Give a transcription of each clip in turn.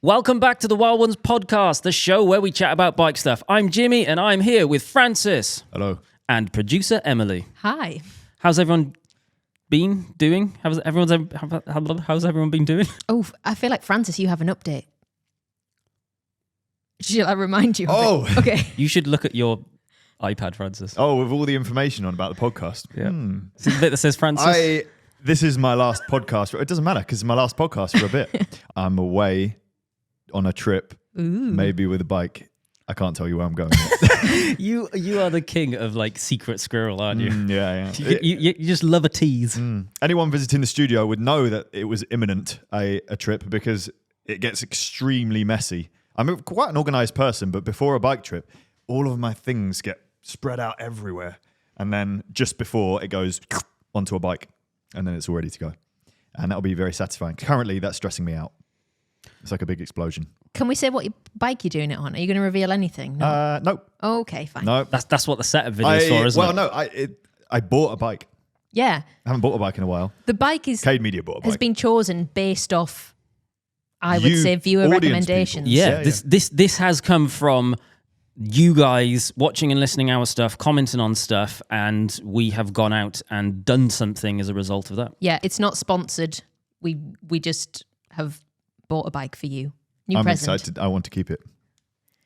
Welcome back to the Wild Ones podcast, the show where we chat about bike stuff. I'm Jimmy and I'm here with Francis. Hello. And producer Emily. Hi. How's everyone been doing? How's everyone been doing? Oh, I feel like, Francis, you have an update. Shall I remind you of Oh. it? Okay. You should look at your iPad, Francis. Oh, with all the information on about the podcast. Yeah. See the bit that says Francis? This is my last podcast. It doesn't matter because it's my last podcast for a bit. I'm away on a trip, maybe with a bike. I can't tell you where I'm going yet. You are the king of like secret squirrel, aren't you? Yeah. You just love a tease. Anyone visiting the studio would know that it was imminent, a trip, because it gets extremely messy. I'm quite an organised person, but before a bike trip, all of my things get spread out everywhere. And then just before it goes onto a bike, and then it's all ready to go. And that'll be very satisfying. Currently, that's stressing me out. It's like a big explosion. Can we say what bike you're doing it on? Are you going to reveal anything? No. No. Oh, okay, fine. No. That's what the setup video is for, isn't it? Well, no. I bought a bike. Yeah. I haven't bought a bike in a while. The bike Cade Media bought a bike. has been chosen based off, I would say, viewer audience recommendations. people. Yeah, this has come from you guys watching and listening our stuff, commenting on stuff, and we have gone out and done something as a result of that. Yeah, it's not sponsored. We just have bought a bike for you. I'm Present. excited. I want to keep it.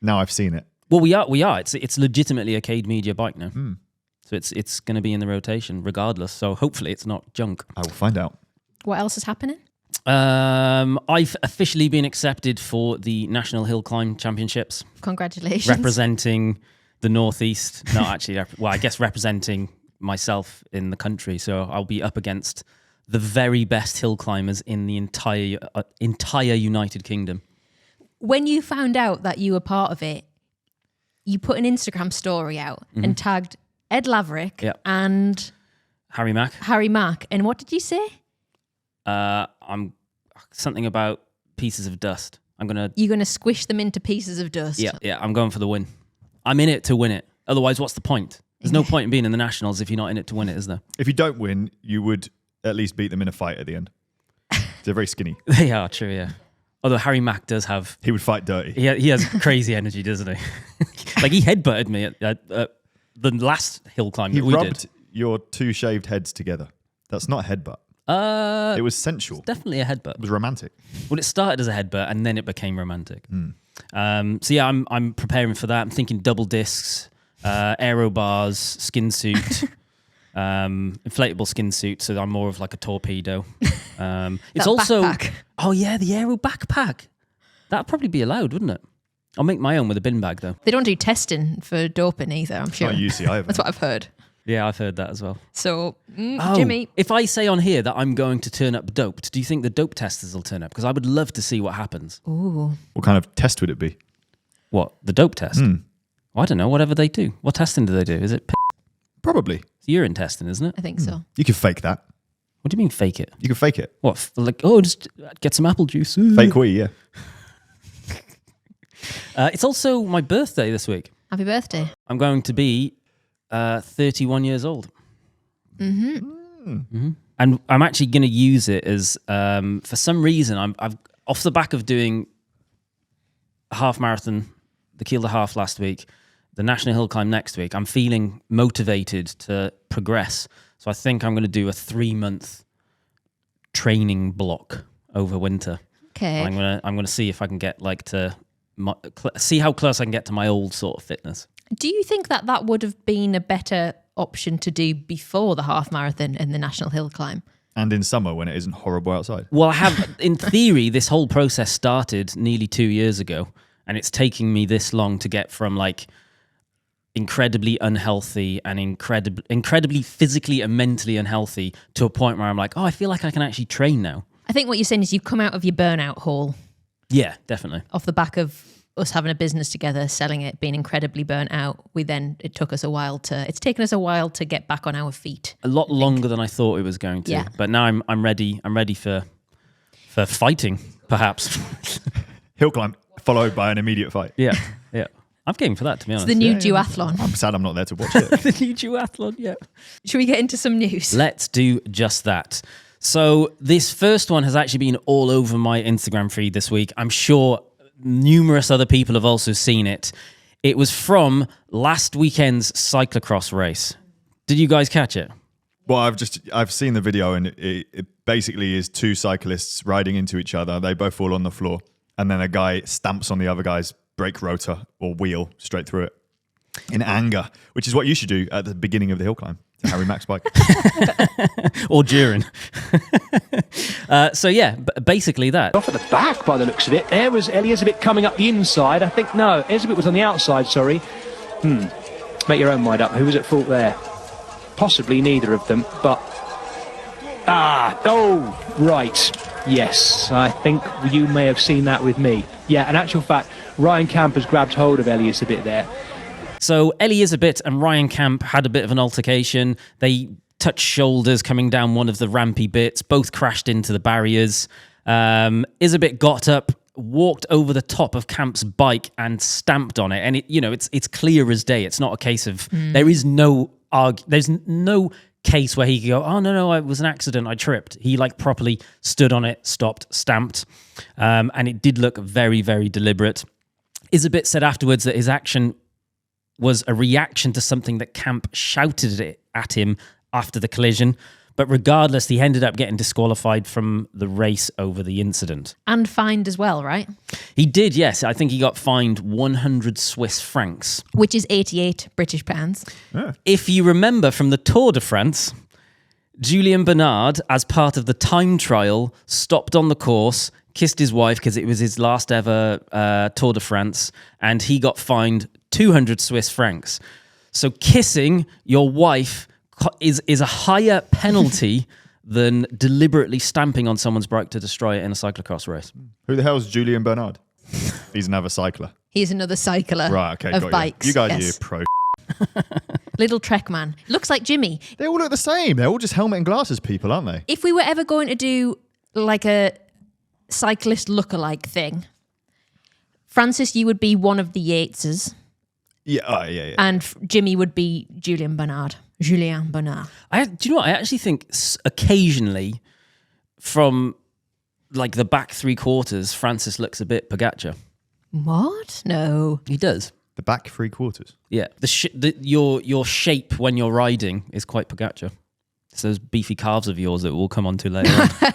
Now I've seen it. Well, we are. It's legitimately a Cade Media bike now. So it's going to be in the rotation regardless. So hopefully it's not junk. I will find out. What else is happening? I've officially been accepted for the National Hill Climb Championships. Congratulations. Representing the Northeast. No, actually, I guess representing myself in the country. So I'll be up against the very best hill climbers in the entire United Kingdom. When you found out that you were part of it, you put an Instagram story out and tagged Ed Laverick and Harry Mack. And what did you say? I'm something about pieces of dust. You're gonna squish them into pieces of dust. Yeah. I'm going for the win. I'm in it to win it. Otherwise, what's the point? There's no point in being in the Nationals if you're not in it to win it, is there? If you don't win, you would at least beat them in a fight at the end. They're very skinny. They are, true, yeah. Although Harry Mack does have... He would fight dirty. He has crazy energy, doesn't he? Like, he headbutted me at the last hill climb that we did. He rubbed your two shaved heads together. That's not a headbutt. It was sensual. Definitely a headbutt. It was romantic. Well, it started as a headbutt and then it became romantic. So yeah, I'm preparing for that. I'm thinking double discs, aero bars, skin suit, inflatable skin suit. So I'm more of like a torpedo. It's also backpack. Oh yeah, the aero backpack. That'd probably be allowed, wouldn't it? I'll make my own with a bin bag though. They don't do testing for doping either, I'm sure. Not UCI. That's what I've heard. Yeah, I've heard that as well. So, Jimmy. If I say on here that I'm going to turn up doped, do you think the dope testers will turn up? Because I would love to see what happens. Ooh. What kind of test would it be? What? The dope test? Well, I don't know. Whatever they do. What testing do they do? Is it Probably. It's urine testing, isn't it? I think so. You could fake that. What do you mean fake it? You could fake it. What? Just get some apple juice. Fake wee, yeah. It's also my birthday this week. Happy birthday. I'm going to be 31 years old. And I'm actually going to use it as, for some reason, I've off the back of doing a half marathon, the Kielder half last week, the National Hill Climb next week, I'm feeling motivated to progress. So I think I'm going to do a 3-month training block over winter. Okay. I'm going to see if I can get see how close I can get to my old sort of fitness. Do you think that would have been a better option to do before the half marathon and the National Hill Climb? And in summer when it isn't horrible outside. Well, I have, in theory, this whole process started nearly 2 years ago, and it's taking me this long to get from like incredibly unhealthy and incredibly physically and mentally unhealthy to a point where I'm like, oh, I feel like I can actually train now. I think what you're saying is you've come out of your burnout hole Yeah, definitely. off the back of us having a business together, selling it, being incredibly burnt out. It's taken us a while to get back on our feet. A lot longer than I thought it was going to. Yeah. But now I'm ready. I'm ready for fighting, perhaps. Hill climb followed by an immediate fight. Yeah. I'm game for that, to be honest. It's the new duathlon. I'm sad I'm not there to watch it. The new duathlon, yeah. Should we get into some news? Let's do just that. So this first one has actually been all over my Instagram feed this week. I'm sure numerous other people have also seen it. It was from last weekend's cyclocross race. Did you guys catch it? Well, I've seen the video, and it basically is two cyclists riding into each other. They both fall on the floor, and then a guy stamps on the other guy's brake rotor or wheel straight through it in anger, which is what you should do at the beginning of the hill climb. Harry Mack's bike. Or during. So yeah, basically that. Off at the back by the looks of it. There was Elizabeth coming up the inside. I think, no, Elizabeth was on the outside, sorry. Make your own mind up. Who was at fault there? Possibly neither of them, but... right. Yes, I think you may have seen that with me. Yeah, in actual fact, Ryan Camp has grabbed hold of Elizabeth there. So Elizabeth and Ryan Camp had a bit of an altercation. They touched shoulders coming down one of the rampy bits. Both crashed into the barriers. Elizabeth got up, walked over the top of Camp's bike and stamped on it. And it's clear as day. It's not a case of there is no there's no case where he could go, oh no, it was an accident. I tripped. He properly stood on it, stopped, stamped, and it did look very, very deliberate. Elizabeth said afterwards that his action was a reaction to something that Camp shouted at him after the collision. But regardless, he ended up getting disqualified from the race over the incident. And fined as well, right? He did, yes. I think he got fined 100 Swiss francs. Which is 88 British pounds. Yeah. If you remember from the Tour de France, Julien Bernard, as part of the time trial, stopped on the course, kissed his wife because it was his last ever Tour de France, and he got fined 200 Swiss francs. So kissing your wife is a higher penalty than deliberately stamping on someone's bike to destroy it in a cyclocross race. Who the hell is Julien Bernard? He's another cycler. He's another cycler Right, okay, of got bikes. You guys yes. are pro. Little Trek man. Looks like Jimmy. They all look the same. They're all just helmet and glasses people, aren't they? If we were ever going to do a cyclist lookalike thing, Francis, you would be one of the Yateses. Yeah, yeah. And Jimmy would be Julien Bernard. Do you know what? I actually think occasionally from the back three quarters, Francis looks a bit Pogacar. What? No. He does. The back three quarters. Yeah. Your shape when you're riding is quite Pogacar. It's those beefy calves of yours that we'll come on to later on.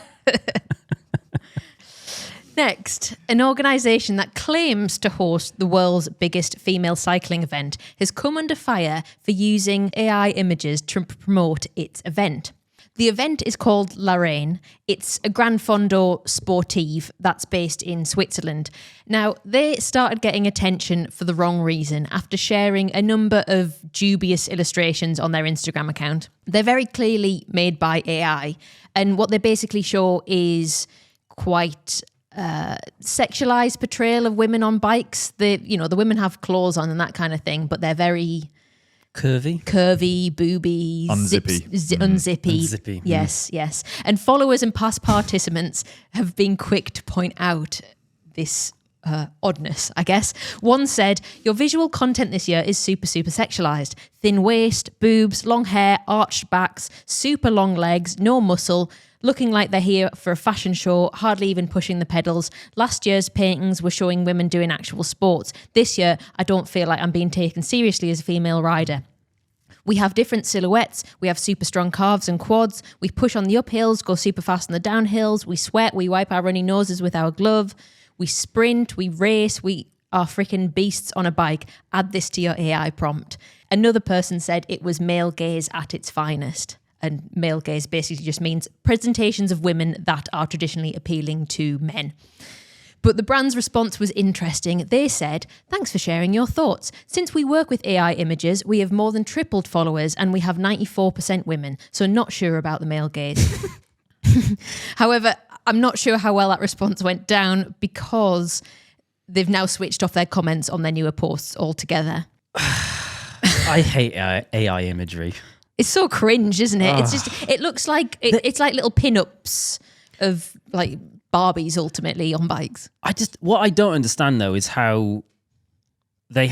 Next, an organisation that claims to host the world's biggest female cycling event has come under fire for using AI images to promote its event. The event is called La Reine. It's a Grand Fondo Sportive that's based in Switzerland. Now, they started getting attention for the wrong reason after sharing a number of dubious illustrations on their Instagram account. They're very clearly made by AI, and what they basically show is quite sexualized portrayal of women on bikes. The women have clothes on and that kind of thing, but they're very curvy, booby, unzippy. Unzippy. Yes. And followers and past participants have been quick to point out this oddness, I guess. One said, your visual content this year is super, super sexualized. Thin waist, boobs, long hair, arched backs, super long legs, no muscle, looking like they're here for a fashion show, hardly even pushing the pedals. Last year's paintings were showing women doing actual sports. This year, I don't feel like I'm being taken seriously as a female rider. We have different silhouettes. We have super strong calves and quads. We push on the uphills, go super fast on the downhills. We sweat. We wipe our runny noses with our glove. We sprint. We race. We are freaking beasts on a bike. Add this to your AI prompt. Another person said it was male gaze at its finest. And male gaze basically just means presentations of women that are traditionally appealing to men. But the brand's response was interesting. They said, thanks for sharing your thoughts. Since we work with AI images, we have more than tripled followers and we have 94% women. So not sure about the male gaze. However, I'm not sure how well that response went down because they've now switched off their comments on their newer posts altogether. I hate AI imagery. It's so cringe, isn't it? It's just, it looks like, it's like little pin-ups of Barbies ultimately on bikes. What I don't understand though is how they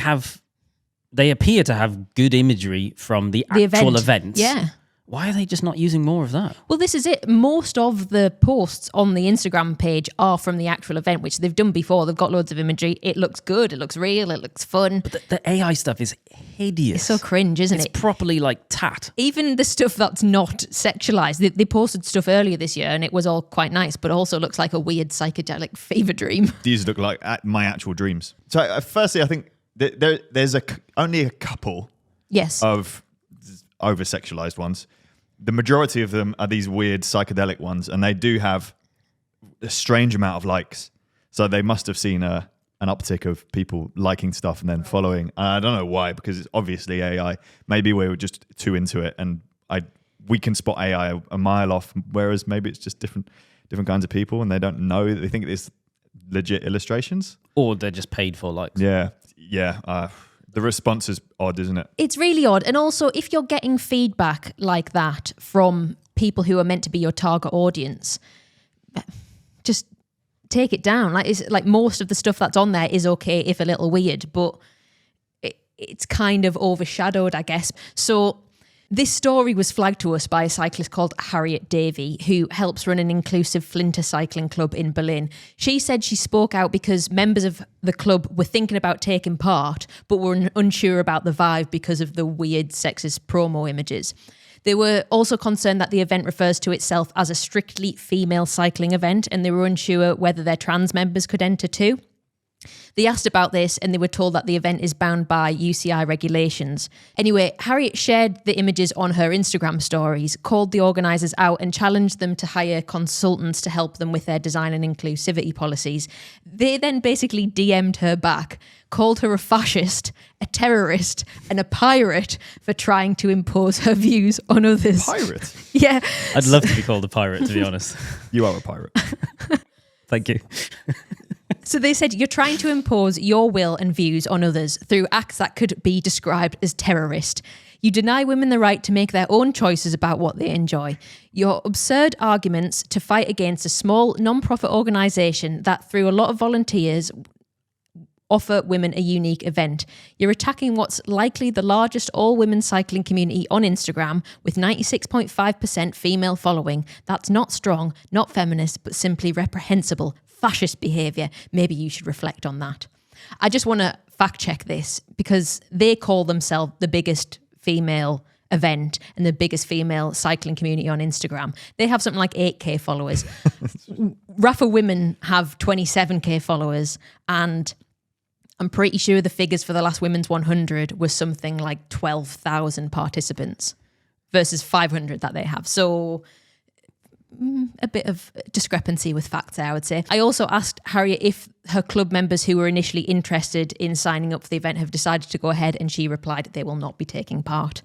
appear to have good imagery from the actual events. Yeah. Why are they just not using more of that? Well, this is it. Most of the posts on the Instagram page are from the actual event, which they've done before. They've got loads of imagery. It looks good. It looks real. It looks fun. But the AI stuff is hideous. It's so cringe, isn't it? It's properly like tat. Even the stuff that's not sexualized. They posted stuff earlier this year and it was all quite nice, but also looks like a weird psychedelic fever dream. These look like my actual dreams. So firstly, I think there's only a couple Yes. of over-sexualized ones. The majority of them are these weird psychedelic ones, and they do have a strange amount of likes. So they must have seen an uptick of people liking stuff and then following. I don't know why, because it's obviously AI. Maybe we were just too into it, and we can spot AI a mile off, whereas maybe it's just different kinds of people, and they don't know. They think it's legit illustrations. Or they're just paid for likes. Yeah. The response is odd, isn't it? It's really odd. And also, if you're getting feedback like that from people who are meant to be your target audience, just take it down. Like most of the stuff that's on there is okay, if a little weird, but it's kind of overshadowed, I guess. So this story was flagged to us by a cyclist called Harriet Davey, who helps run an inclusive Flinter cycling club in Berlin. She said she spoke out because members of the club were thinking about taking part, but were unsure about the vibe because of the weird sexist promo images. They were also concerned that the event refers to itself as a strictly female cycling event, and they were unsure whether their trans members could enter too. They asked about this and they were told that the event is bound by UCI regulations. Anyway, Harriet shared the images on her Instagram stories, called the organisers out and challenged them to hire consultants to help them with their design and inclusivity policies. They then basically DM'd her back, called her a fascist, a terrorist and a pirate for trying to impose her views on others. Pirate? Yeah. I'd love to be called a pirate, to be honest. You are a pirate. Thank you. So they said, you're trying to impose your will and views on others through acts that could be described as terrorist. You deny women the right to make their own choices about what they enjoy. Your absurd arguments to fight against a small non-profit organisation that, through a lot of volunteers, offer women a unique event. You're attacking what's likely the largest all-women cycling community on Instagram with 96.5% female following. That's not strong, not feminist, but simply reprehensible. Fascist behaviour. Maybe you should reflect on that. I just want to fact check this because they call themselves the biggest female event and the biggest female cycling community on Instagram. They have something like 8k followers. Rafa Women have 27k followers, and I'm pretty sure the figures for the last Women's 100 was something like 12,000 participants versus 500 that they have. So a bit of discrepancy with facts there, I would say. I also asked Harriet if her club members who were initially interested in signing up for the event have decided to go ahead, and she replied they will not be taking part.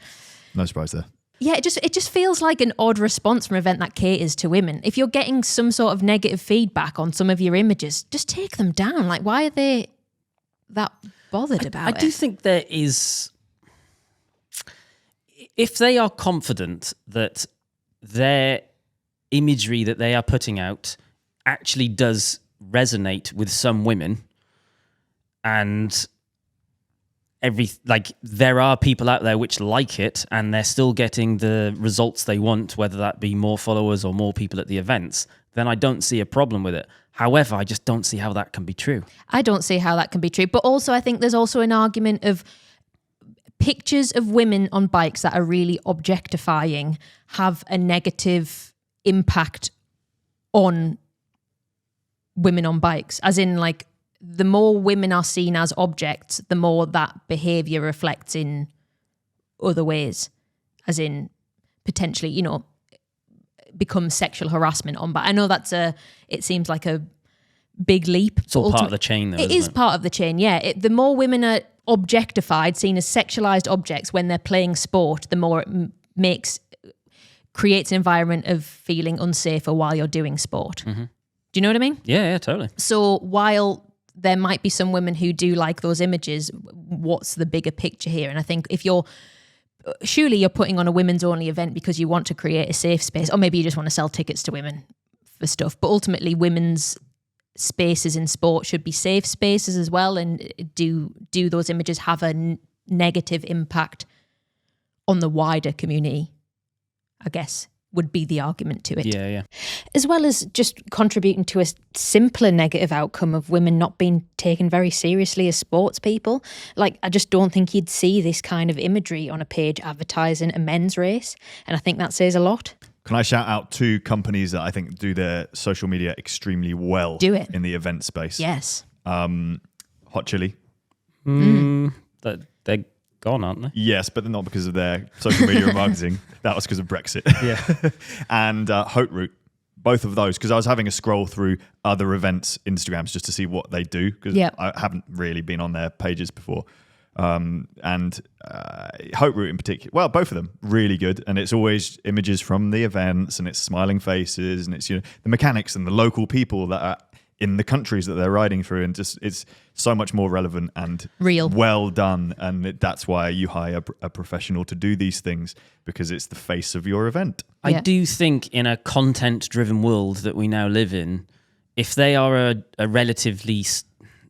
No surprise there. Yeah, it just feels like an odd response from an event that caters to women. If you're getting some sort of negative feedback on some of your images, just take them down. Like, why are they that bothered about it? I do think there is... If they are confident that their imagery that they are putting out actually does resonate with some women, and there are people out there which like it and they're still getting the results they want, whether that be more followers or more people at the events, then I don't see a problem with it. However, I just don't see how that can be true. I don't see how that can be true. But also, I think there's also an argument of pictures of women on bikes that are really objectifying have a negative impact on women on bikes, as in, like, the more women are seen as objects, the more that behavior reflects in other ways, as in potentially, you know, becomes sexual harassment on bike. I know it seems like a big leap. It's all part of the chain, though. It is part of the chain, yeah. The more women are objectified, seen as sexualized objects when they're playing sport, the more it creates an environment of feeling unsafer while you're doing sport. Mm-hmm. Do you know what I mean? Yeah, totally. So while there might be some women who do like those images, what's the bigger picture here? And I think surely you're putting on a women's only event because you want to create a safe space, or maybe you just want to sell tickets to women for stuff. But ultimately, women's spaces in sport should be safe spaces as well. And do those images have a negative impact on the wider community? I guess, would be the argument to it. Yeah. As well as just contributing to a simpler negative outcome of women not being taken very seriously as sports people. Like, I just don't think you'd see this kind of imagery on a page advertising a men's race. And I think that says a lot. Can I shout out 2 companies that I think do their social media extremely well Do it. in the event space? Yes. Hot Chili. They're gone, aren't they? Yes, but not because of their social media and marketing. That was because of Brexit. Yeah. And Haute Route. Both of those, because I was having a scroll through other events' Instagrams just to see what they do, because I haven't really been on their pages before. And Haute Route in particular, well, both of them really good, and it's always images from the events, and it's smiling faces, and it's, you know, the mechanics and the local people that are in the countries that they're riding through, and just it's so much more relevant and real, well done. And that's why you hire a professional to do these things, because it's the face of your event. I do think in a content-driven world that we now live in, if they are a relatively,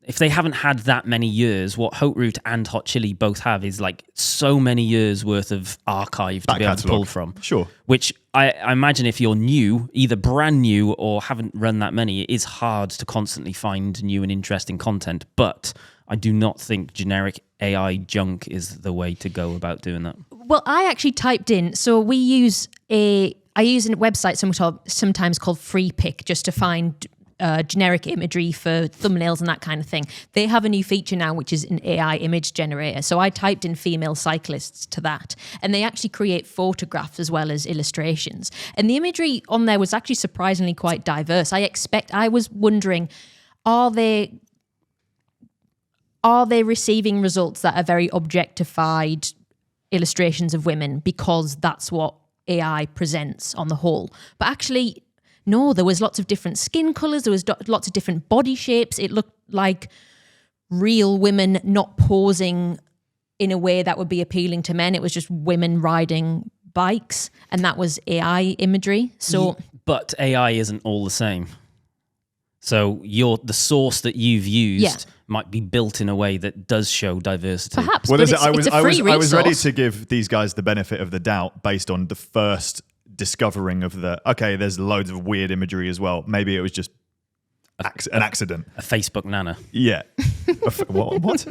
if they haven't had that many years, what Haute Route and Hot Chili both have is like so many years worth of archive to be able to pull from. Sure. Which I imagine if you're new, either brand new or haven't run that many, it is hard to constantly find new and interesting content. But I do not think generic AI junk is the way to go about doing that. Well, I actually typed in, so I use a website sometimes called Free Pick just to find generic imagery for thumbnails and that kind of thing. They have a new feature now, which is an AI image generator. So I typed in female cyclists to that, and they actually create photographs as well as illustrations. And the imagery on there was actually surprisingly quite diverse. I was wondering, are they receiving results that are very objectified illustrations of women because that's what AI presents on the whole? But actually, no, there was lots of different skin colours, there was lots of different body shapes. It looked like real women not posing in a way that would be appealing to men. It was just women riding bikes, and that was AI imagery. So, but AI isn't all the same. So the source that you've used might be built in a way that does show diversity. Perhaps, well, but it's a free resource. I was ready to give these guys the benefit of the doubt based on the first discovering of there's loads of weird imagery as well. Maybe it was just an accident. A Facebook nana. Yeah. What?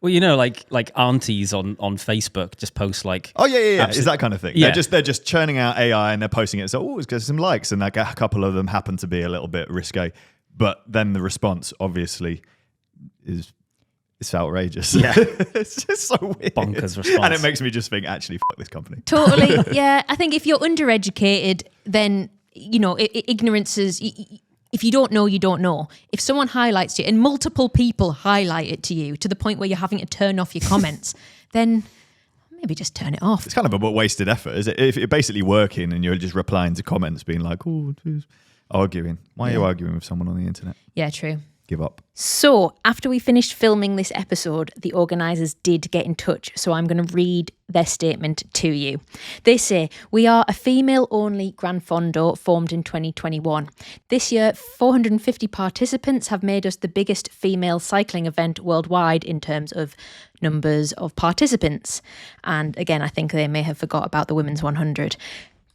Well, you know, like aunties on Facebook just post like... Oh, yeah. It's that kind of thing. Yeah. They're just churning out AI and they're posting it. So, it's got some likes. And like a couple of them happen to be a little bit risque. But then the response, obviously, it's outrageous. Yeah. It's just so weird. Bonkers response. And it makes me just think, actually, fuck this company. Totally. Yeah. I think if you're undereducated, then, you know, ignorance is... If you don't know, you don't know. If someone highlights you and multiple people highlight it to you to the point where you're having to turn off your comments, then maybe just turn it off. It's kind of a wasted effort, is it? If you're basically working and you're just replying to comments being like, arguing. Why are you arguing with someone on the internet? Yeah, true. Give up. So after we finished filming this episode, the organisers did get in touch. So I'm going to read their statement to you. They say, "We are a female-only Gran Fondo formed in 2021. This year, 450 participants have made us the biggest female cycling event worldwide in terms of numbers of participants." And again, I think they may have forgot about the Women's 100.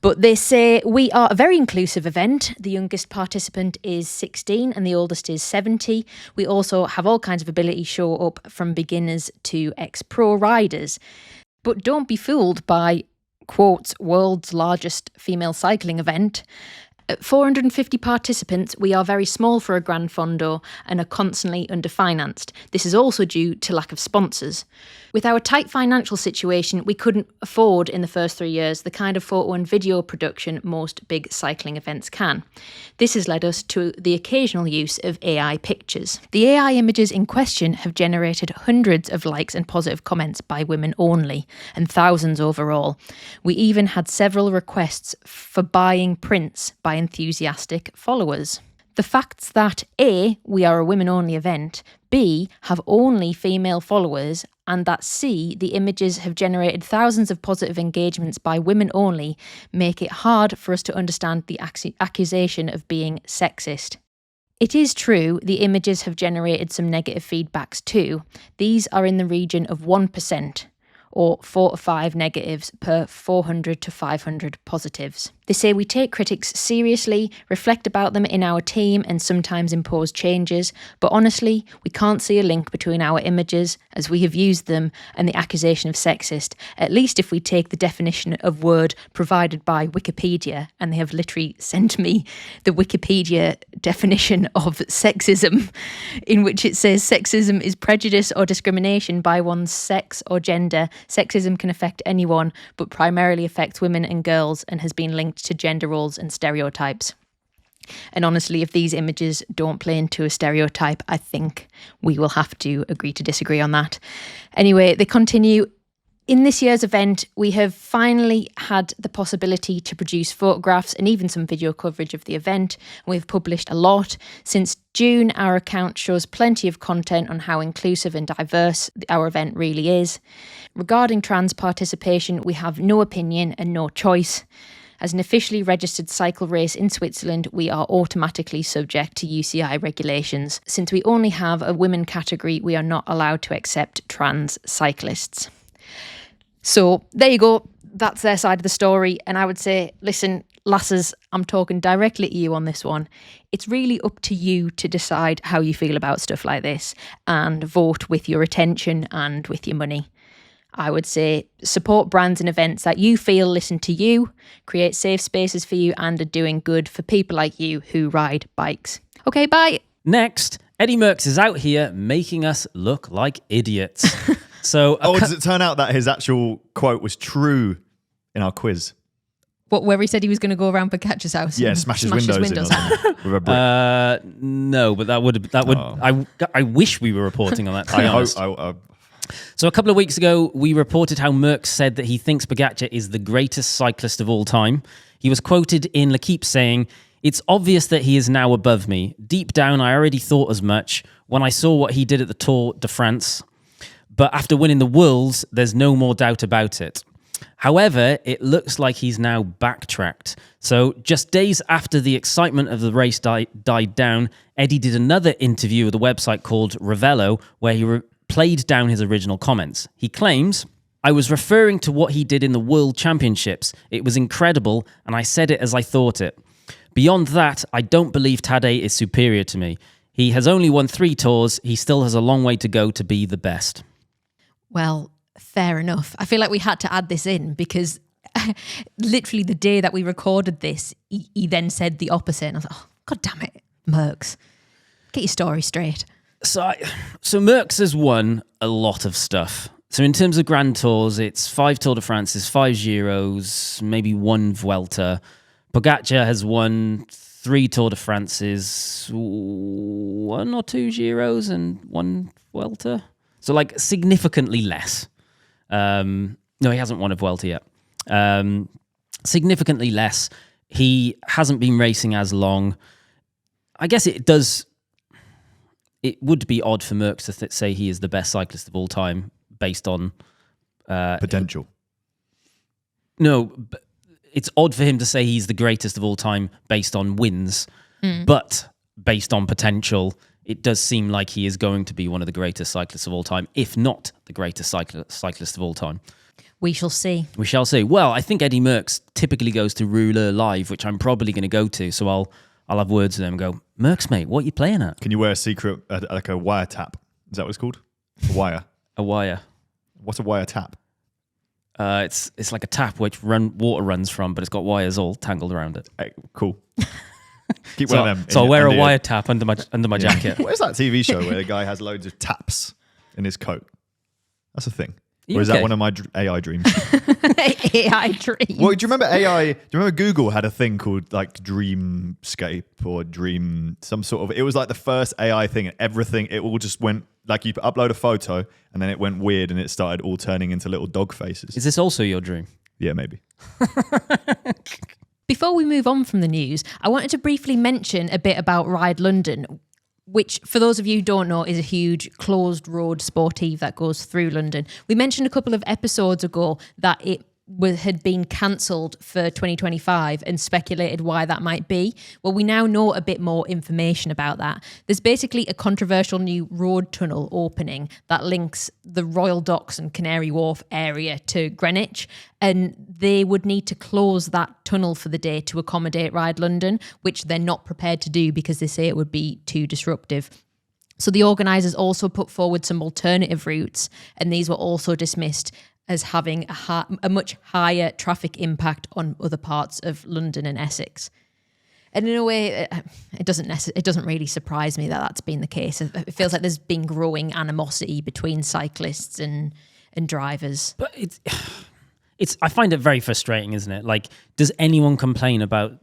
But they say, "We are a very inclusive event. The youngest participant is 16 and the oldest is 70. We also have all kinds of ability show up from beginners to ex-pro riders. But don't be fooled by, quotes, world's largest female cycling event. At 450 participants, we are very small for a Gran Fondo and are constantly underfinanced. This is also due to lack of sponsors. With our tight financial situation, we couldn't afford in the first 3 years the kind of photo and video production most big cycling events can. This has led us to the occasional use of AI pictures. The AI images in question have generated hundreds of likes and positive comments by women only, and thousands overall. We even had several requests for buying prints by enthusiastic followers. The facts that A, we are a women-only event, B, have only female followers, and that C, the images have generated thousands of positive engagements by women only, make it hard for us to understand the accusation of being sexist. It is true the images have generated some negative feedbacks too. These are in the region of 1%. or 4 to 5 negatives per 400 to 500 positives. They say we take critics seriously, reflect about them in our team and sometimes impose changes, but honestly, we can't see a link between our images, as we have used them, and the accusation of sexist, at least if we take the definition of word provided by Wikipedia, and they have literally sent me the Wikipedia definition of sexism, in which it says sexism is prejudice or discrimination by one's sex or gender. Sexism can affect anyone, but primarily affects women and girls and has been linked to gender roles and stereotypes. And honestly, if these images don't play into a stereotype, I think we will have to agree to disagree on that. Anyway, they continue. In this year's event, we have finally had the possibility to produce photographs and even some video coverage of the event. We've published a lot. Since June, our account shows plenty of content on how inclusive and diverse our event really is. Regarding trans participation, we have no opinion and no choice. As an officially registered cycle race in Switzerland, we are automatically subject to UCI regulations. Since we only have a women category, we are not allowed to accept trans cyclists. So there you go. That's their side of the story. And I would say, listen, lasses, I'm talking directly to you on this one. It's really up to you to decide how you feel about stuff like this and vote with your attention and with your money. I would say support brands and events that you feel listen to you, create safe spaces for you, and are doing good for people like you who ride bikes. Okay, bye. Next, Eddy Merckx is out here making us look like idiots. So, does it turn out that his actual quote was true in our quiz? What, where he said he was going to go around Pocaccia's house? Yeah, smash his windows in or something, with a brick. No, but that would. I wish we were reporting on that. To be honest. So a couple of weeks ago, we reported how Merckx said that he thinks Pogačar is the greatest cyclist of all time. He was quoted in L'Équipe saying, "It's obvious that he is now above me. Deep down, I already thought as much when I saw what he did at the Tour de France. But after winning the Worlds, there's no more doubt about it. However, it looks like he's now backtracked. So just days after the excitement of the race died down, Eddy did another interview with a website called Ravello, where he played down his original comments. He claims, "I was referring to what he did in the World Championships. It was incredible, and I said it as I thought it. Beyond that, I don't believe Cade is superior to me. He has only won 3 tours. He still has a long way to go to be the best." Well, fair enough. I feel like we had to add this in because literally the day that we recorded this, he then said the opposite. And I was like, oh, God damn it, Merckx. Get your story straight. So Merckx has won a lot of stuff. So in terms of Grand Tours, it's 5 Tour de France, 5 Giros, maybe 1 Vuelta. Pogačar has won 3 Tour de France's, 1 or 2 Giros and 1 Vuelta. So like significantly less. No, he hasn't won a Vuelta yet. Significantly less. He hasn't been racing as long. I guess it would be odd for Merckx to say he is the best cyclist of all time based on... potential. No, it's odd for him to say he's the greatest of all time based on wins, but based on potential, it does seem like he is going to be one of the greatest cyclists of all time, if not the greatest cyclist of all time. We shall see. We shall see. Well, I think Eddy Merckx typically goes to Rouleur Live, which I'm probably going to go to, so I'll have words with him and go, "Merckx, mate, what are you playing at?" Can you wear a secret, like a wire tap? Is that what it's called? A wire. A wire. What's a wire tap? It's like a tap which water runs from, but it's got wires all tangled around it. Hey, cool. Keep one of them. So I'll wear a wire tap under my jacket. What is that TV show where the guy has loads of taps in his coat? That's a thing. Or is Okay. that one of my AI dreams? AI dreams. Well, do you remember AI? Do you remember Google had a thing called like Dreamscape or Dream, some sort of, it was like the first AI thing and everything, it all just went, like you upload a photo and then it went weird and it started all turning into little dog faces. Is this also your dream? Yeah, maybe. Before we move on from the news, I wanted to briefly mention a bit about RideLondon, which, for those of you who don't know, is a huge closed road sportive that goes through London. We mentioned a couple of episodes ago that it had been cancelled for 2025 and speculated why that might be. Well, we now know a bit more information about that. There's basically a controversial new road tunnel opening that links the Royal Docks and Canary Wharf area to Greenwich, and they would need to close that tunnel for the day to accommodate RideLondon, which they're not prepared to do because they say it would be too disruptive. So the organisers also put forward some alternative routes, and these were also dismissed as having a much higher traffic impact on other parts of London and Essex. And in a way, it doesn't really surprise me that that's been the case. It feels like there's been growing animosity between cyclists and drivers. But I find it very frustrating, isn't it? Like, does anyone complain about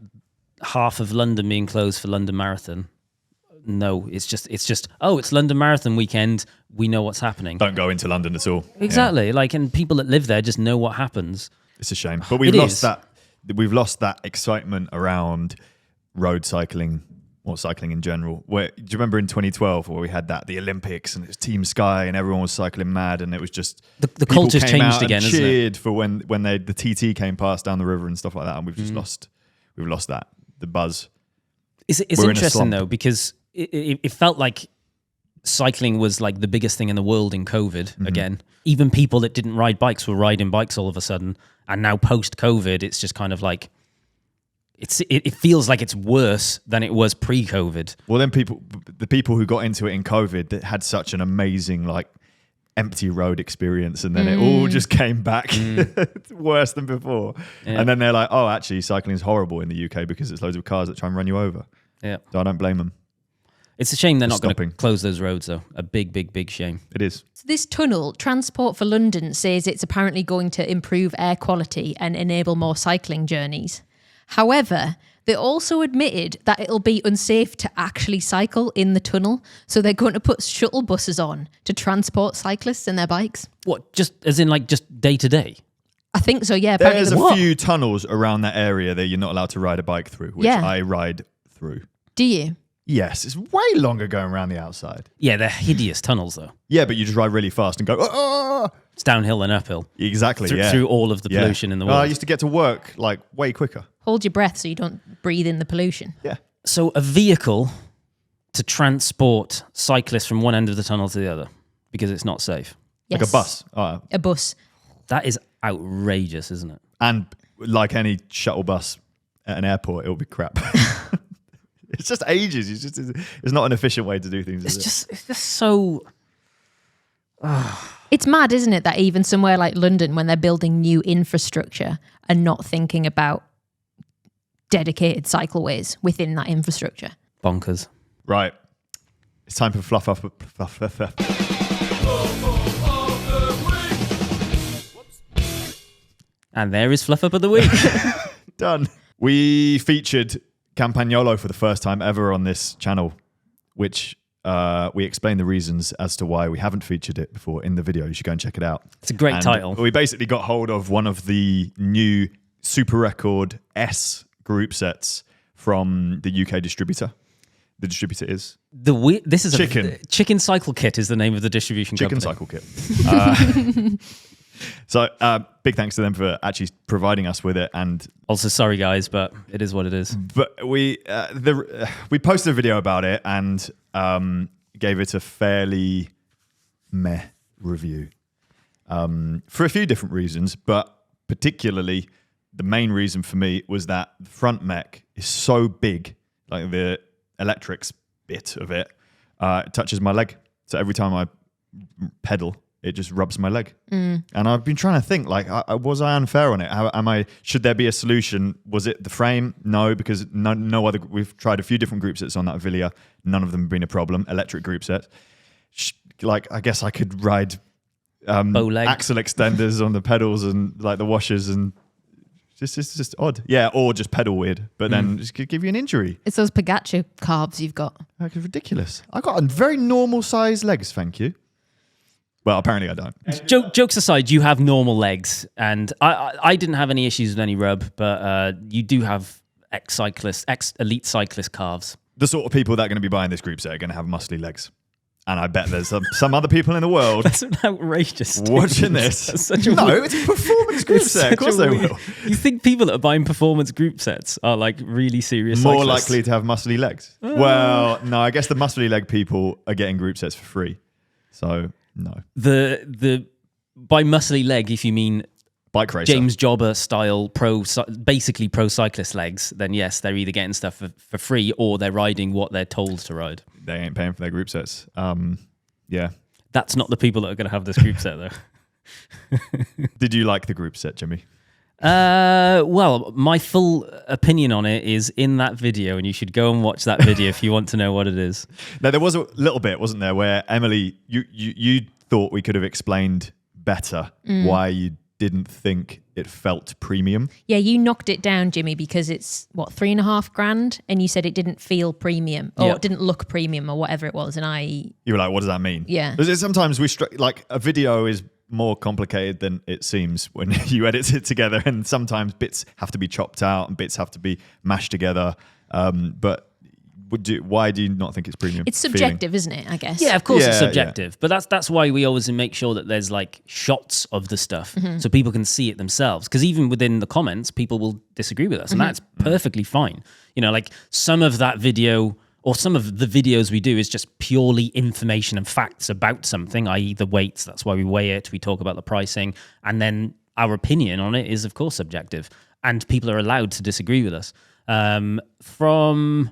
half of London being closed for London Marathon? No, it's just it's London Marathon weekend. We know what's happening. Don't go into London at all. Exactly. Yeah. Like, and people that live there just know what happens. It's a shame, but we've lost that. We've lost that excitement around road cycling or cycling in general. Do you remember in 2012 where we had the Olympics and it was Team Sky and everyone was cycling mad and it was just the culture's changed again, isn't it? Cheered for when the TT came past down the river and stuff like that, and we've just lost the buzz. It's interesting though, because it felt like cycling was like the biggest thing in the world in COVID again. Even people that didn't ride bikes were riding bikes all of a sudden. And now post-COVID, it's just kind of like, it feels like it's worse than it was pre-COVID. Well, then the people who got into it in COVID that had such an amazing like empty road experience, and then it all just came back worse than before. Yeah. And then they're like, oh, actually cycling is horrible in the UK because it's loads of cars that try and run you over. Yeah. So I don't blame them. It's a shame they're not going to close those roads, though. A big, big, big shame. It is. So this tunnel, Transport for London says it's apparently going to improve air quality and enable more cycling journeys. However, they also admitted that it'll be unsafe to actually cycle in the tunnel, so they're going to put shuttle buses on to transport cyclists and their bikes. What, just as in like just day to day? I think so, yeah. There's a few tunnels around that area that you're not allowed to ride a bike through, which I ride through. Do you? Yes, it's way longer going around the outside. Yeah, they're hideous tunnels, though. Yeah, but you just ride really fast and go, oh! It's downhill and uphill. Exactly, through all of the pollution in the world. I used to get to work like way quicker. Hold your breath so you don't breathe in the pollution. Yeah. So a vehicle to transport cyclists from one end of the tunnel to the other because it's not safe. Yes. Like a bus. A bus. That is outrageous, isn't it? And like any shuttle bus at an airport, it will be crap. It's just ages. It's not an efficient way to do things. It's just so. It's mad, isn't it, that even somewhere like London, when they're building new infrastructure, are not thinking about dedicated cycleways within that infrastructure. Bonkers. Right. It's time for fluff up. And there is fluff up of the week. Done. We featured Campagnolo for the first time ever on this channel, which we explain the reasons as to why we haven't featured it before in the video. You should go and check it out. It's a great title. We basically got hold of one of the new Super Record S group sets from the UK distributor. The distributor is? This is Chicken. Chicken Cycle Kit is the name of the distribution company. Chicken Cycle Kit. So big thanks to them for actually providing us with it. And also, sorry guys, but it is what it is. But we posted a video about it and gave it a fairly meh review for a few different reasons, but particularly the main reason for me was that the front mech is so big, like the electrics bit of it touches my leg. So every time I pedal, it just rubs my leg. And I've been trying to think, like, was I unfair on it? Should there be a solution? Was it the frame? No, because no other. We've tried a few different group sets on that Villia. None of them have been a problem. Electric group sets. Like, I guess I could ride axle extenders on the pedals and like the washers, and it's just odd. Yeah, or just pedal weird, but then it could give you an injury. It's those Pagaccia calves you've got. Like, it's ridiculous. I got very normal sized legs, thank you. Well, apparently I don't. Jokes aside, you have normal legs, and I didn't have any issues with any rub, but you do have ex-elite cyclist calves. The sort of people that are going to be buying this group set are going to have muscly legs. And I bet there's some other people in the world That's an outrageous watching this. That's such a No, weird- it's a performance group set. Of course they will. You think people that are buying performance group sets are like really serious More cyclists? likely to have muscly legs. Well, no, I guess the muscly leg people are getting group sets for free. So, no. The by muscly leg, if you mean Bike racer. James Jobber style basically pro cyclist legs, then yes, they're either getting stuff for free or they're riding what they're told to ride. They ain't paying for their group sets. Yeah. That's not the people that are going to have this group set, though. Did you like the group set, Jimmy? Well, my full opinion on it is in that video, and you should go and watch that video if you want to know what it is. Now, there was a little bit, wasn't there, where Emily, you thought we could have explained better why you didn't think it felt premium. Yeah, you knocked it down, Jimmy, because it's what, $3,500, and you said it didn't feel premium or Yeah. it didn't look premium or whatever it was, and You were like, what does that mean? Yeah. Because sometimes like a video is more complicated than it seems when you edit it together, and sometimes bits have to be chopped out and bits have to be mashed together. But why do you not think it's premium? it's subjective, isn't it? I guess. Yeah, of course it's Yeah, subjective, but that's why we always make sure that there's like shots of the stuff so people can see it themselves. Because even within the comments, people will disagree with us, and that's perfectly fine. You know, like some of that video or some of the videos we do is just purely information and facts about something, i.e. the weights. That's why we weigh it. We talk about the pricing, and then our opinion on it is of course subjective, and people are allowed to disagree with us. From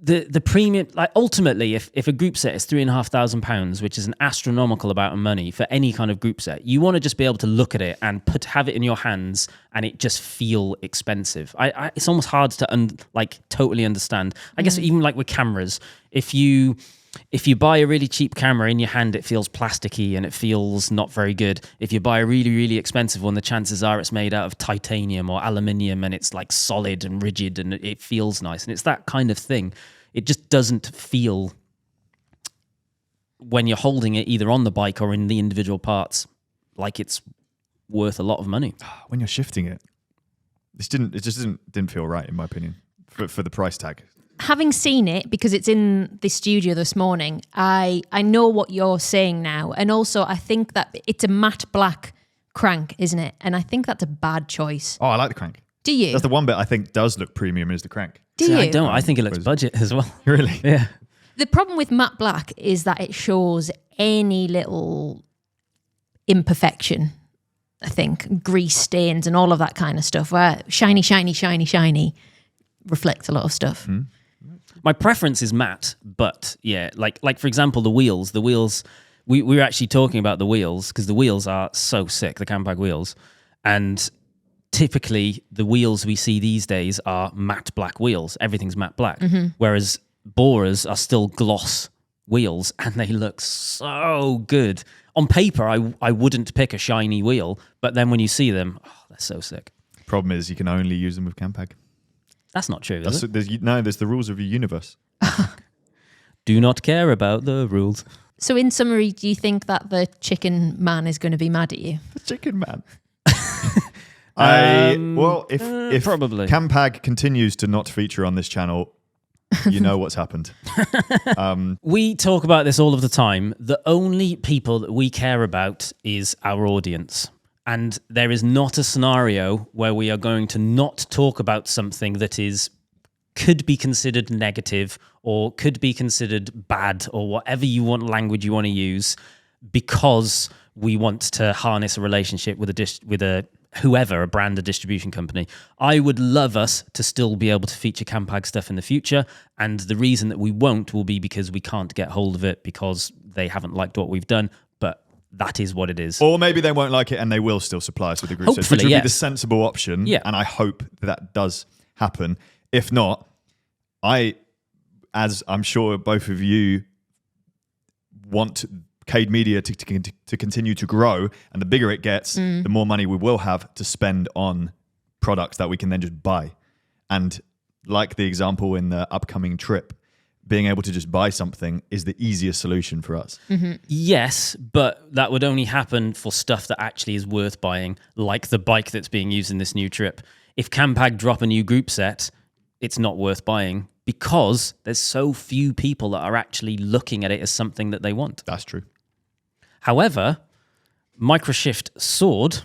the premium, like ultimately, if a group set is £3,500, which is an astronomical amount of money for any kind of group set, you want to just be able to look at it and have it in your hands and it just feel expensive. It's almost hard to totally understand. I guess even like with cameras, if you buy a really cheap camera in your hand, it feels plasticky and it feels not very good. If you buy a really, really expensive one, the chances are it's made out of titanium or aluminium and it's like solid and rigid and it feels nice. And it's that kind of thing. It just doesn't feel, when you're holding it either on the bike or in the individual parts, like it's worth a lot of money. When you're shifting it, it just didn't feel right, in my opinion, for the price tag. Having seen it, because it's in the studio this morning, I know what you're saying now. And also, I think that it's a matte black crank, isn't it? And I think that's a bad choice. Oh, I like the crank. Do you? That's the one bit I think does look premium is the crank. Do See, you? I don't. I think it looks budget as well. Really? Yeah. The problem with matte black is that it shows any little imperfection, I think, grease stains and all of that kind of stuff, where shiny, shiny, shiny, shiny reflects a lot of stuff. My preference is matte, but yeah, like for example, the wheels, we were actually talking about the wheels because the wheels are so sick, the Campag wheels. And typically the wheels we see these days are matte black wheels. Everything's matte black. Whereas Borers are still gloss wheels and they look so good. On paper, I wouldn't pick a shiny wheel, but then when you see them, they're so sick. Problem is you can only use them with Campag. That's not true, is it? There's the rules of your universe. Do not care about the rules. So in summary, do you think that the chicken man is going to be mad at you? The chicken man. If probably. Campag continues to not feature on this channel, you know what's happened. We talk about this all of the time. The only people that we care about is our audience. And there is not a scenario where we are going to not talk about something that could be considered negative or could be considered bad or whatever language you want to use, because we want to harness a relationship with a brand, a distribution company. I would love us to still be able to feature Campag stuff in the future. And the reason that we won't will be because we can't get hold of it because they haven't liked what we've done. But that is what it is. Or maybe they won't like it and they will still supply us with the group sets, which Hopefully, would yes. be the sensible option. Yeah. And I hope that does happen. If not, as I'm sure both of you want Cade Media to continue to grow, and the bigger it gets, the more money we will have to spend on products that we can then just buy. And like the example in the upcoming trip, being able to just buy something is the easiest solution for us. Yes, but that would only happen for stuff that actually is worth buying, like the bike that's being used in this new trip. If Campag drop a new group set, it's not worth buying because there's so few people that are actually looking at it as something that they want. That's true. However, Microshift Sword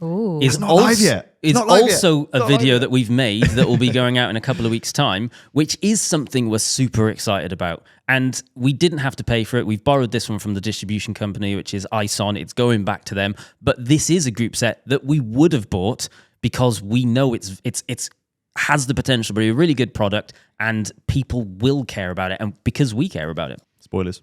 Ooh. is not live yet. It's not live yet. also a Not video live yet. that we've made that will be going out in a couple of weeks' time, which is something we're super excited about. And we didn't have to pay for it. We've borrowed this one from the distribution company, which is ISON. It's going back to them. But this is a group set that we would have bought because we know it's has the potential to be a really good product and people will care about it, and because we care about it. Spoilers.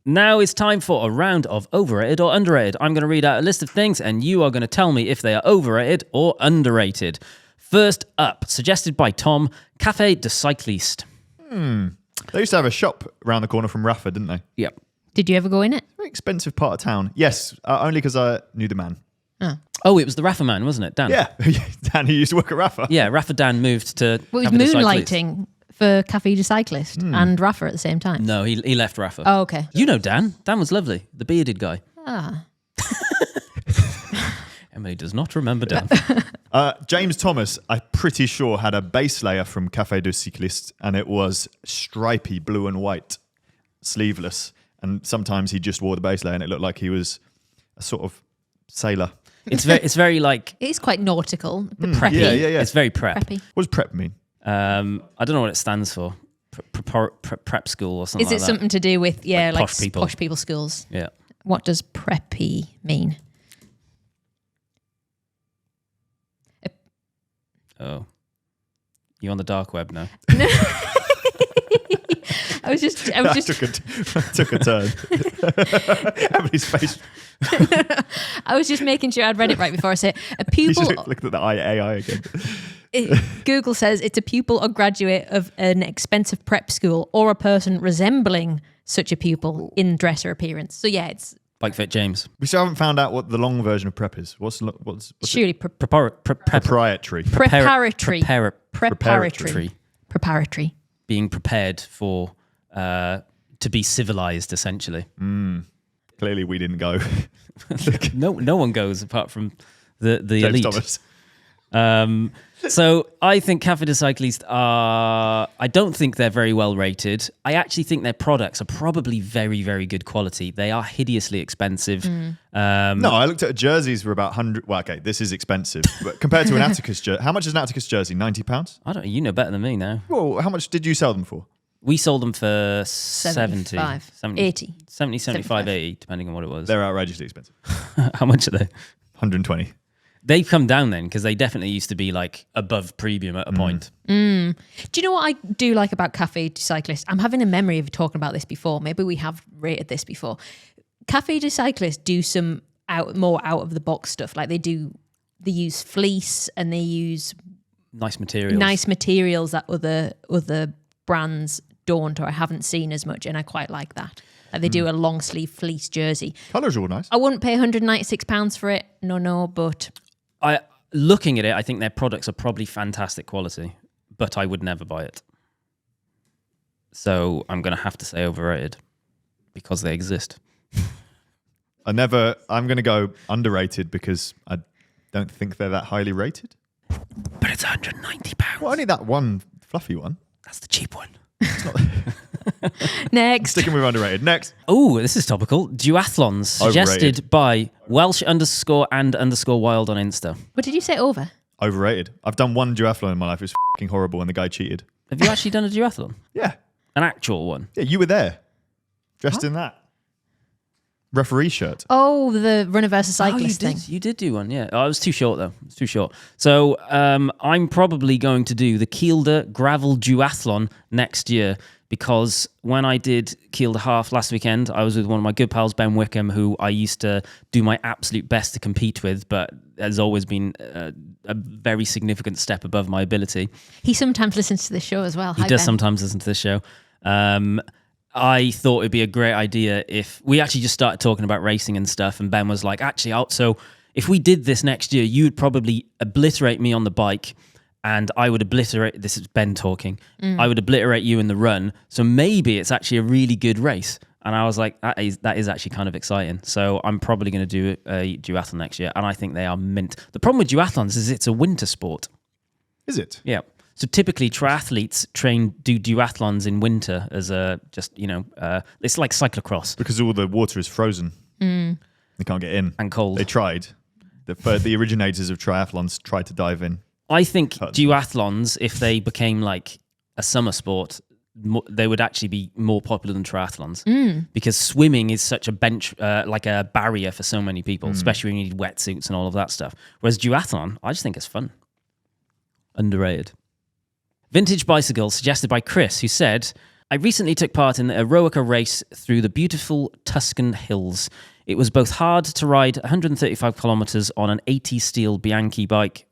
Now it's time for a round of overrated or underrated. I'm going to read out a list of things and you are going to tell me if they are overrated or underrated. First up, suggested by Tom, Café de Cycliste. They used to have a shop around the corner from Rafa, didn't they? Yep. Did you ever go in it? Very expensive part of town. Yes, only because I knew the man. Oh, it was the Rafa man, wasn't it, Dan? Yeah, Dan, who used to work at Rafa. Yeah, Rafa Dan moved to Well, it Café de was Cycliste. moonlighting for Café de Cycliste and Rafa at the same time. No, he left Rafa. Oh, okay. You know Dan. Dan was lovely. The bearded guy. Ah. Emily does not remember Dan. James Thomas, I'm pretty sure, had a base layer from Café de Cycliste, and it was stripy blue and white, sleeveless. And sometimes he just wore the base layer and it looked like he was a sort of sailor. It's very like It is quite nautical, but preppy. Yeah. It's very prep. preppy. What does prep mean? I don't know what it stands for. Prep school or something Is like it that. something to do with, Like posh people. posh people schools? Yeah. What does preppy mean? Oh. You on the dark web now? I was just took a turn. Everybody's face. I was just making sure I'd read it right before I say it. A You pupil. should look at the AI again. Google says it's a pupil or graduate of an expensive prep school or a person resembling such a pupil in dress or appearance. So yeah, it's Bike Fit James. We still haven't found out what the long version of prep is. What's surely it? Proprietary. preparatory. Being prepared for to be civilized, essentially. Clearly, we didn't go. No one goes apart from the James elite. Thomas. So I think Café de Cycliste are... I don't think they're very well rated. I actually think their products are probably very, very good quality. They are hideously expensive. No, I looked at jerseys for about 100. Well, okay, this is expensive, but compared to an Atticus jersey, how much is an Atticus jersey? £90? I don't. You know better than me now. Well, how much did you sell them for? We sold them for 70, 75, 70, 80. 70, 75, 75. 80, depending on what it was. They're outrageously expensive. How much are they? 120. They've come down then because they definitely used to be like above premium at a point. Do you know what I do like about Café de Cycliste? I'm having a memory of talking about this before. Maybe we have rated this before. Café de Cycliste do some more out of the box stuff. Like they use fleece and they use Nice materials that other brands don't or I haven't seen as much, and I quite like that. Like they do a long sleeve fleece jersey. Colours are all nice. I wouldn't pay £196 for it. No, but Looking at it, I think their products are probably fantastic quality, but I would never buy it. So I'm going to have to say overrated because they exist. I'm going to go underrated because I don't think they're that highly rated. But it's £190. Well, only that one fluffy one. That's the cheap one. next. Sticking with underrated. Next. Oh, this is topical. Duathlons, suggested Overrated. by Welsh_and_wild on Insta. What did you say over? Overrated. I've done one duathlon in my life. It was fucking horrible and the guy cheated. Have you actually done a duathlon? Yeah. An actual one? Yeah, you were there. Dressed in that. Referee shirt. Oh, the runner versus cyclist thing. You did do one, yeah. Oh, it was too short, though. It was too short. So I'm probably going to do the Kielder Gravel Duathlon next year because when I did Kielder Half last weekend, I was with one of my good pals, Ben Wickham, who I used to do my absolute best to compete with, but has always been a very significant step above my ability. He sometimes listens to the show as well. He does sometimes listen to this show. I thought it'd be a great idea if we actually just started talking about racing and stuff, and Ben was like, actually, so if we did this next year, you would probably obliterate me on the bike and I would obliterate, this is Ben talking, I would obliterate you in the run. So maybe it's actually a really good race. And I was like, that is actually kind of exciting. So I'm probably going to do a duathlon next year. And I think they are mint. The problem with duathlons is it's a winter sport. Is it? Yeah. So typically triathletes do duathlons in winter as it's like cyclocross. Because all the water is frozen. They can't get in. And cold. They tried. The originators of triathlons tried to dive in. I think duathlons, if they became like a summer sport, they would actually be more popular than triathlons because swimming is such a like a barrier for so many people, especially when you need wetsuits and all of that stuff. Whereas duathlon, I just think it's fun. Underrated. Vintage bicycle suggested by Chris, who said, I recently took part in the Eroica race through the beautiful Tuscan hills. It was both hard to ride 135 kilometers on an 80 steel Bianchi bike,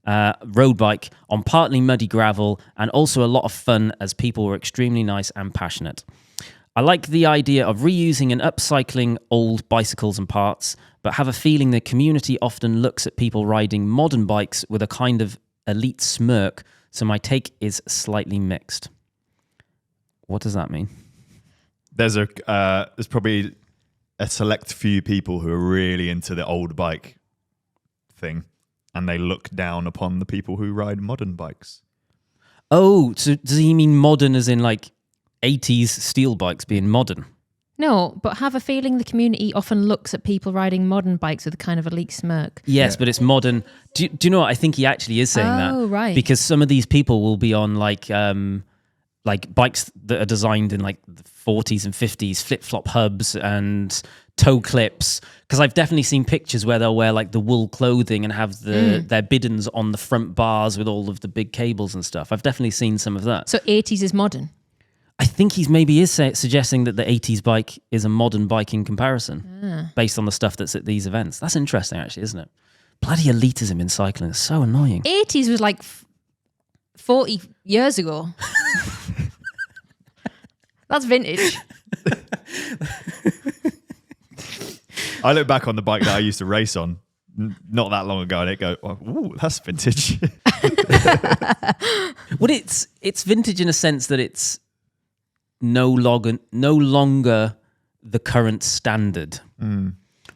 road bike on partly muddy gravel, and also a lot of fun as people were extremely nice and passionate. I like the idea of reusing and upcycling old bicycles and parts, but have a feeling the community often looks at people riding modern bikes with a kind of elite smirk, so my take is slightly mixed. What does that mean? There's probably a select few people who are really into the old bike thing, and they look down upon the people who ride modern bikes. Oh, so does he mean modern as in like 80s steel bikes being modern? No, but have a feeling the community often looks at people riding modern bikes with a kind of elite smirk. Yes, but it's modern. Do you know what? I think he actually is saying that. Oh, right. Because some of these people will be on like bikes that are designed in like the 40s and 50s, flip-flop hubs and toe clips. Because I've definitely seen pictures where they'll wear like the wool clothing and have their biddens on the front bars with all of the big cables and stuff. I've definitely seen some of that. So 80s is modern? I think he's suggesting that the 80s bike is a modern bike in comparison based on the stuff that's at these events. That's interesting, actually, isn't it? Bloody elitism in cycling is so annoying. 80s was like 40 years ago. That's vintage. I look back on the bike that I used to race on not that long ago and I go, ooh, that's vintage. Well, it's vintage in a sense that it's no longer the current standard.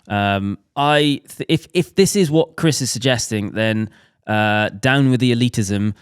If this is what Chris is suggesting, then down with the elitism,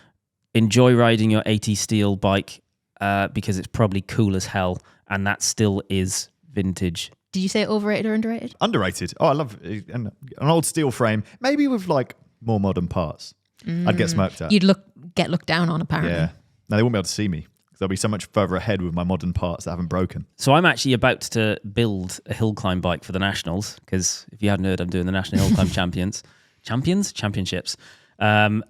enjoy riding your 80 steel bike because it's probably cool as hell, and that still is vintage. Did you say overrated or underrated? Underrated. Oh, I love an old steel frame, maybe with like more modern parts. I'd get smirked at. You'd get looked down on, apparently. Yeah. No, they won't be able to see me. They'll be so much further ahead with my modern parts that haven't broken. So I'm actually about to build a hill climb bike for the Nationals, because if you hadn't heard, I'm doing the National Hill Climb Championships. And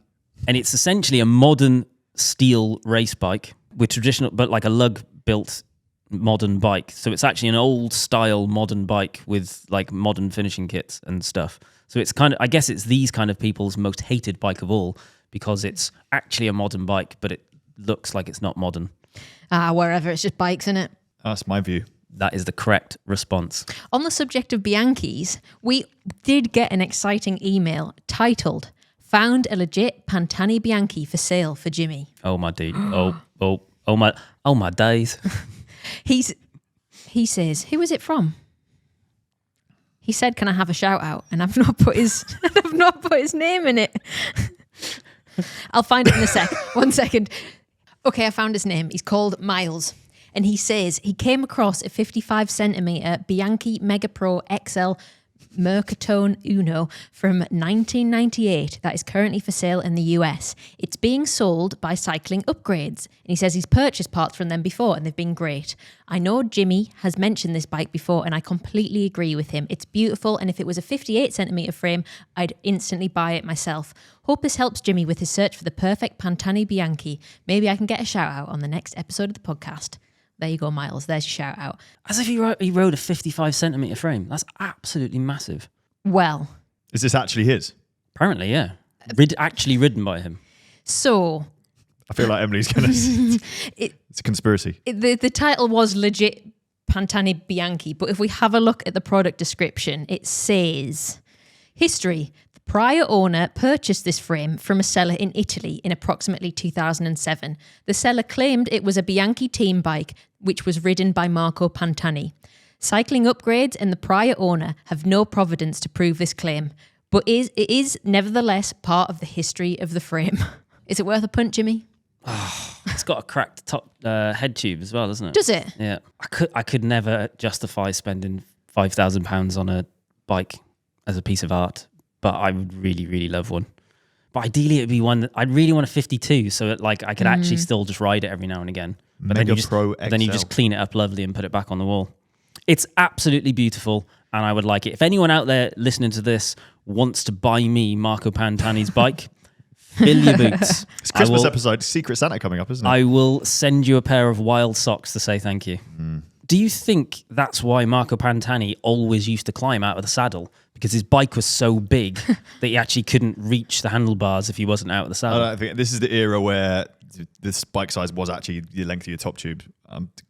it's essentially a modern steel race bike with traditional, but like a lug-built modern bike. So it's actually an old style modern bike with like modern finishing kits and stuff. So it's kind of, I guess it's these kind of people's most hated bike of all, because it's actually a modern bike, but it looks like it's not modern. Wherever, it's just bikes, innit? That's my view. That is the correct response. On the subject of Bianchis, we did get an exciting email titled, "Found a legit Pantani Bianchi for sale for Jimmy." Oh my dude. Oh my days. He says, "Who is it from?" He said, "Can I have a shout out?" And I've not put his name in it. I'll find it in a sec. 1 second. Okay, I found his name. He's called Miles. And he says he came across a 55 centimetre Bianchi Mega Pro XL Mercatone Uno from 1998 that is currently for sale in the US. It's being sold by Cycling Upgrades. And he says he's purchased parts from them before and they've been great. I know Jimmy has mentioned this bike before and I completely agree with him. It's beautiful, and if it was a 58 centimetre frame, I'd instantly buy it myself. Hope this helps Jimmy with his search for the perfect Pantani Bianchi. Maybe I can get a shout out on the next episode of the podcast. There you go, Miles. There's your shout out. As if he rode a 55 centimetre frame. That's absolutely massive. Well. Is this actually his? Apparently, yeah. Actually ridden by him. So. I feel like Emily's going to... It's a conspiracy. The title was legit Pantani Bianchi, but if we have a look at the product description, it says, history. Prior owner purchased this frame from a seller in Italy in approximately 2007. The seller claimed it was a Bianchi team bike, which was ridden by Marco Pantani. Cycling Upgrades and the prior owner have no providence to prove this claim, but it is nevertheless part of the history of the frame. Is it worth a punt, Jimmy? It's got a cracked top head tube as well, doesn't it? Does it? Yeah. I could never justify spending £5,000 on a bike as a piece of art, but I would really, really love one. But ideally, it'd be one that I'd really want a 52, so that, like, I could actually still just ride it every now and again. But Mega then Pro you just clean it up lovely and put it back on the wall. It's absolutely beautiful, and I would like it. If anyone out there listening to this wants to buy me Marco Pantani's bike, fill your boots. It's Christmas episode, Secret Santa coming up, isn't it? I will send you a pair of wild socks to say thank you. Do you think that's why Marco Pantani always used to climb out of the saddle? Because his bike was so big that he actually couldn't reach the handlebars if he wasn't out of the saddle? I think this is the era where this bike size was actually the length of your top tube.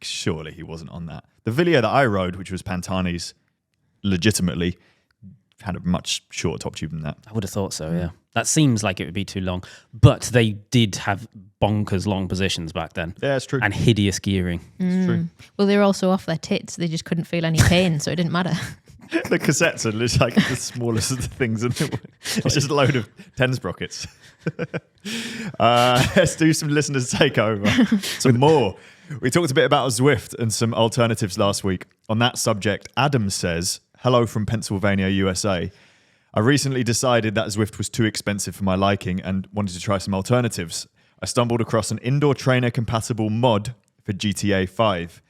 Surely he wasn't on that. The Villiers that I rode, which was Pantani's, legitimately had a much shorter top tube than that. I would have thought so, yeah. That seems like it would be too long. But they did have bonkers long positions back then. Yeah, it's true. And hideous gearing. It's true. Well, they were also off their tits. They just couldn't feel any pain, so it didn't matter. The cassettes are just like the smallest of the things. It's just a load of 10 sprockets. Let's do some listeners' takeover. Some more. We talked a bit about Zwift and some alternatives last week. On that subject, Adam says, hello from Pennsylvania, USA. I recently decided that Zwift was too expensive for my liking and wanted to try some alternatives. I stumbled across an indoor trainer compatible mod for GTA 5.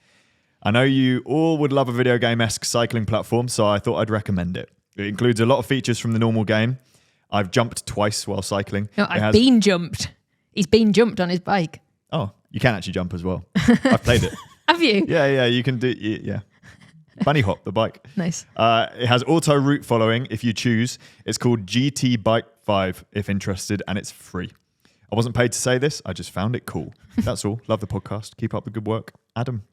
I know you all would love a video game-esque cycling platform, so I thought I'd recommend it. It includes a lot of features from the normal game. I've jumped twice while cycling. No, I've been jumped. He's been jumped on his bike. Oh, you can actually jump as well. I've played it. Have you? Yeah, you can do, yeah. Bunny hop, the bike. Nice. It has auto route following if you choose. It's called GT Bike 5 if interested, and it's free. I wasn't paid to say this. I just found it cool. That's all. Love the podcast. Keep up the good work. Adam.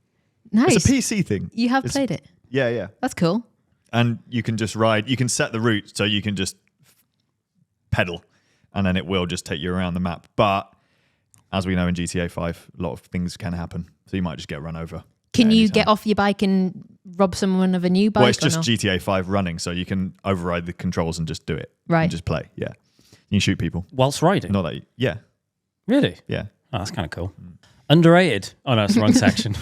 Nice. It's a PC thing. You have played it? Yeah. That's cool. And you can just ride. You can set the route so you can just pedal, and then it will just take you around the map. But as we know in GTA 5, a lot of things can happen. So you might just get run over. Can you get off your bike and rob someone of a new bike? Well, it's just GTA 5 running, so you can override the controls and just do it. Right. And just play, yeah. You can shoot people. Whilst riding? Not that, yeah. Really? Yeah. Oh, that's kind of cool. Underrated. Oh, no, it's the wrong section.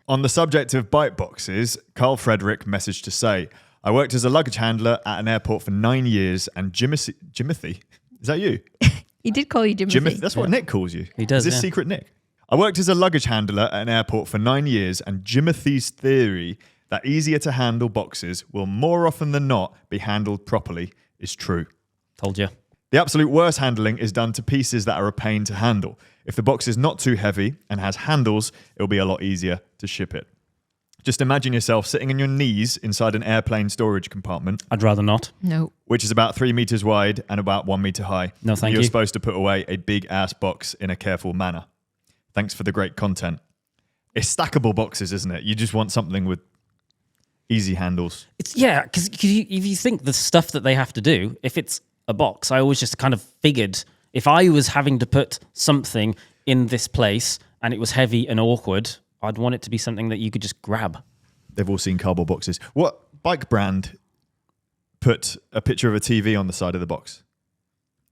On the subject of bike boxes, Carl Frederick messaged to say, I worked as a luggage handler at an airport for 9 years, and Jimothy, is that you? He did call you Jimothy. That's what Nick calls you. He does, Is this yeah. Secret Nick? I worked as a luggage handler at an airport for 9 years, and Jimothy's theory that easier to handle boxes will more often than not be handled properly is true. Told you. The absolute worst handling is done to pieces that are a pain to handle. If the box is not too heavy and has handles, it'll be a lot easier to ship it. Just imagine yourself sitting on your knees inside an airplane storage compartment. I'd rather not. No. Which is about 3 meters wide and about 1 meter high. No, thank you. You're supposed to put away a big ass box in a careful manner. Thanks for the great content. It's stackable boxes, isn't it? You just want something with easy handles. Because if you think the stuff that they have to do, if it's a box, I always just kind of figured if I was having to put something in this place and it was heavy and awkward, I'd want it to be something that you could just grab. They've all seen cardboard boxes. What bike brand put a picture of a TV on the side of the box?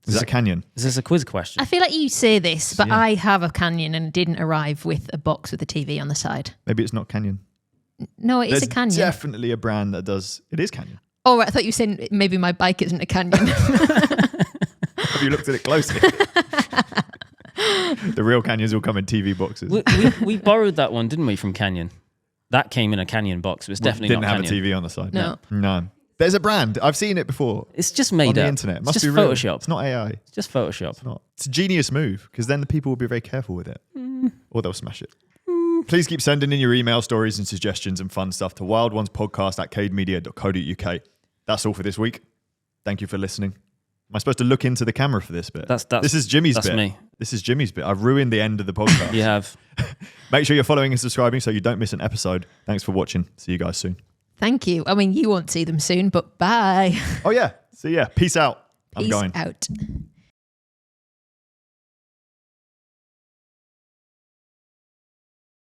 Is that Canyon? Is this a quiz question? I feel like you say this, but I have a Canyon and didn't arrive with a box with a TV on the side. Maybe it's not Canyon. No, it is There's a Canyon. definitely a brand that does. It is Canyon. Oh, right, I thought you were saying maybe my bike isn't a Canyon. Have you looked at it closely? The real Canyons all come in TV boxes. We borrowed that one, didn't we, from Canyon? That came in a Canyon box. It was definitely didn't not have Canyon. a TV on the side. No. There's a brand. I've seen it before. It's just made on the up. internet. It It's must just be real. Photoshop. It's not AI. It's just Photoshop. It's not. It's a genius move because then the people will be very careful with it, or they'll smash it. Please keep sending in your email stories and suggestions and fun stuff to wildonespodcast@cademedia.co.uk. That's all for this week. Thank you for listening. Am I supposed to look into the camera for this bit? This is Jimmy's bit. That's me. This is Jimmy's bit. I've ruined the end of the podcast. You have. Make sure you're following and subscribing so you don't miss an episode. Thanks for watching. See you guys soon. Thank you. I mean, you won't see them soon, but bye. Oh, yeah. See ya. Peace out. I'm Peace going. out.